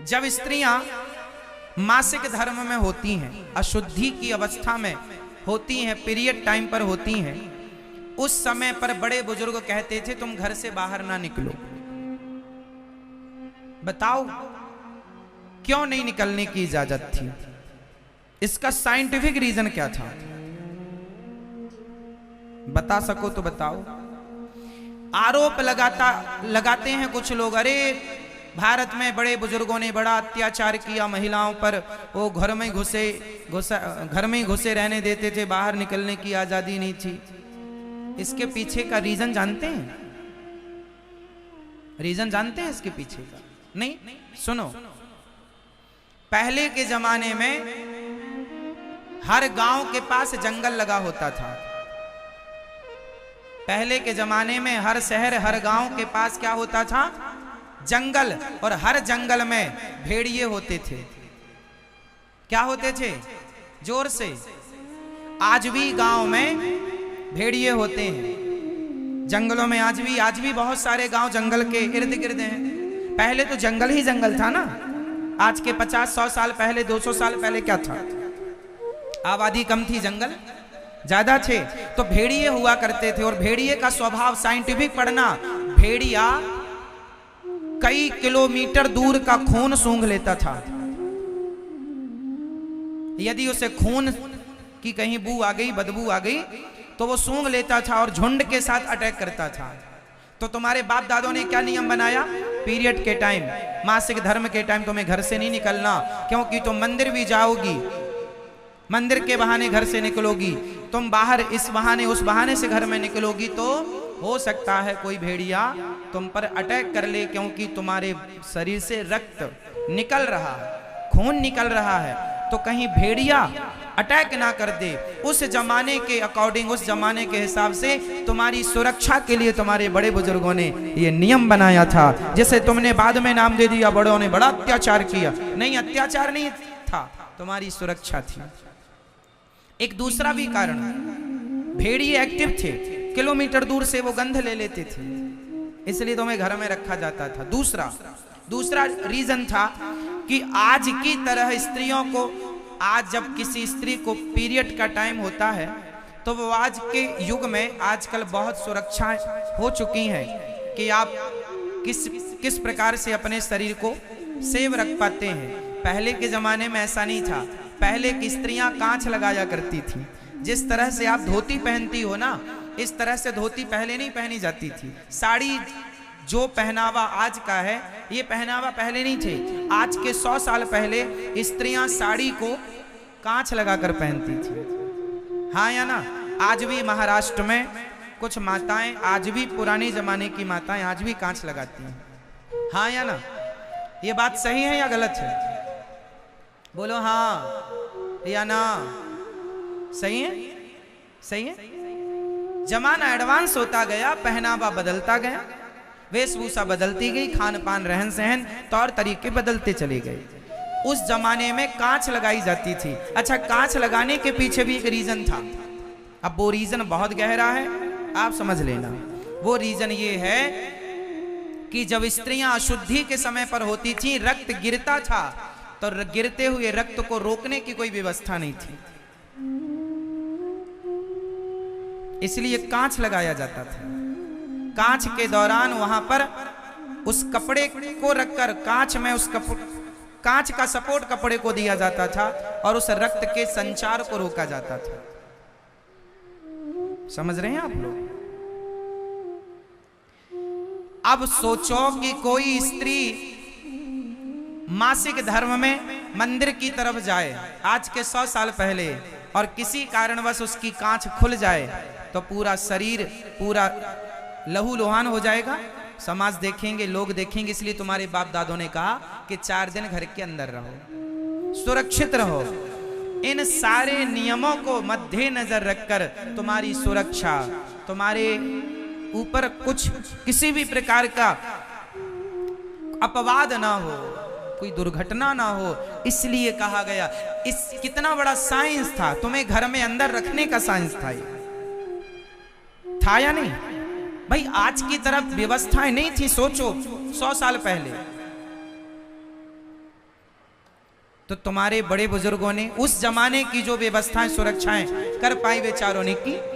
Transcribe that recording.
जब स्त्रियां मासिक धर्म में होती हैं, अशुद्धि की अवस्था में होती हैं, पीरियड टाइम पर होती हैं, उस समय पर बड़े बुजुर्ग कहते थे तुम घर से बाहर ना निकलो। बताओ क्यों नहीं निकलने की इजाजत थी? इसका साइंटिफिक रीजन क्या था? बता सको तो बताओ। आरोप लगाते हैं कुछ लोग, अरे भारत में बड़े बुजुर्गों ने बड़ा अत्याचार किया महिलाओं पर, वो घर में घुसे रहने देते थे, बाहर निकलने की आजादी नहीं थी। इसके पीछे का रीजन जानते हैं? रीजन जानते हैं इसके पीछे का? नहीं? सुनो, पहले के जमाने में हर गांव के पास जंगल लगा होता था। पहले के जमाने में हर शहर हर गांव के पास क्या होता था? जंगल। और हर जंगल में भेड़िए होते थे। क्या होते थे? जोर से। आज भी गांव में भेड़िए होते हैं, जंगलों में आज भी बहुत सारे गांव जंगल के इर्द गिर्द हैं। पहले तो जंगल ही जंगल था ना। आज के 50-100 साल पहले, 200 साल पहले क्या था? आबादी कम थी, जंगल ज्यादा थे, तो भेड़िए हुआ करते थे। और भेड़िए का स्वभाव साइंटिफिक पढ़ना, भेड़िया कई किलोमीटर दूर का खून सूंघ लेता था। यदि उसे खून की कहीं बू आ गई, बदबू आ गई, तो वो सूंघ लेता था और झुंड के साथ अटैक करता था। तो तुम्हारे बाप दादों ने क्या नियम बनाया? पीरियड के टाइम, मासिक धर्म के टाइम तुम्हें घर से नहीं निकलना, क्योंकि तुम मंदिर भी जाओगी, मंदिर के बहाने घर से निकलोगी, तुम बाहर इस बहाने उस बहाने से घर में निकलोगी, तो हो सकता है कोई भेड़िया तुम पर अटैक कर ले, क्योंकि तुम्हारे शरीर से रक्त निकल रहा है, खून निकल रहा है, तो कहीं भेड़िया अटैक ना कर दे। उस जमाने के अकॉर्डिंग, उस जमाने के हिसाब से तुम्हारी सुरक्षा के लिए तुम्हारे बड़े बुजुर्गों ने ये नियम बनाया था, जिसे तुमने बाद में नाम दे दिया, बड़ों ने बड़ा अत्याचार किया। नहीं, अत्याचार नहीं था, तुम्हारी सुरक्षा थी। एक दूसरा भी कारण, भेड़िए एक्टिव थे, किलोमीटर दूर से वो गंध ले लेते थे, इसलिए तुम्हें घर में रखा जाता था। दूसरा रीजन था कि आज की तरह स्त्रियों को, आज जब किसी स्त्री को पीरियड का टाइम होता है, तो वो आज के युग में आजकल बहुत सुरक्षाएं हो चुकी हैं कि आप किस प्रकार से अपने शरीर को सेव रख पाते हैं। पहले के जमाने में ऐसा नहीं था। पहले की स्त्रियां कांच लगाया करती थी। जिस तरह से आप धोती पहनती हो ना, इस तरह से धोती पहले नहीं पहनी जाती थी। साड़ी जो पहनावा आज का है, ये पहनावा पहले नहीं थे। आज के 100 साल पहले स्त्रियां साड़ी को कांच लगाकर पहनती थी। हाँ या ना? आज भी महाराष्ट्र में कुछ माताएं, आज भी पुराने जमाने की माताएं आज भी कांच लगाती हैं। हाँ या ना? ये बात सही है या गलत है? बोलो हाँ या ना। सही है? सही है। जमाना एडवांस होता गया, पहनावा बदलता गया, वेशभूषा बदलती गई, खान पान रहन सहन तौर तरीके बदलते चले गए। उस जमाने में कांच लगाई जाती थी। अच्छा, कांच लगाने के पीछे भी एक रीजन था। अब वो रीजन बहुत गहरा है, आप समझ लेना। वो रीजन ये है कि जब स्त्रियां अशुद्धि के समय पर होती थी, रक्त गिरता था, तो गिरते हुए रक्त को रोकने की कोई व्यवस्था नहीं थी, इसलिए कांच लगाया जाता था। कांच के दौरान वहां पर उस कपड़े को रखकर, कांच में उस कांच का सपोर्ट कपड़े को दिया जाता था और उस रक्त के संचार को रोका जाता था। समझ रहे हैं आप लोग? अब सोचो कि कोई स्त्री मासिक धर्म में मंदिर की तरफ जाए आज के 100 साल पहले, और किसी कारणवश उसकी कांच खुल जाए, तो पूरा शरीर पूरा लहूलुहान हो जाएगा। समाज देखेंगे, लोग देखेंगे। इसलिए तुम्हारे बाप दादों ने कहा कि 4 दिन घर के अंदर रहो, सुरक्षित रहो। इन सारे नियमों को मद्देनजर रखकर तुम्हारी सुरक्षा, तुम्हारे ऊपर कुछ किसी भी प्रकार का अपवाद ना हो, कोई दुर्घटना ना हो, इसलिए कहा गया। इस कितना बड़ा साइंस था, तुम्हें घर में अंदर रखने का साइंस था। ये था या नहीं भाई? आज की तरफ व्यवस्थाएं नहीं थी। सोचो 100 साल पहले तो तुम्हारे बड़े बुजुर्गों ने उस जमाने की जो व्यवस्थाएं सुरक्षाएं कर पाई वे चारों ने की।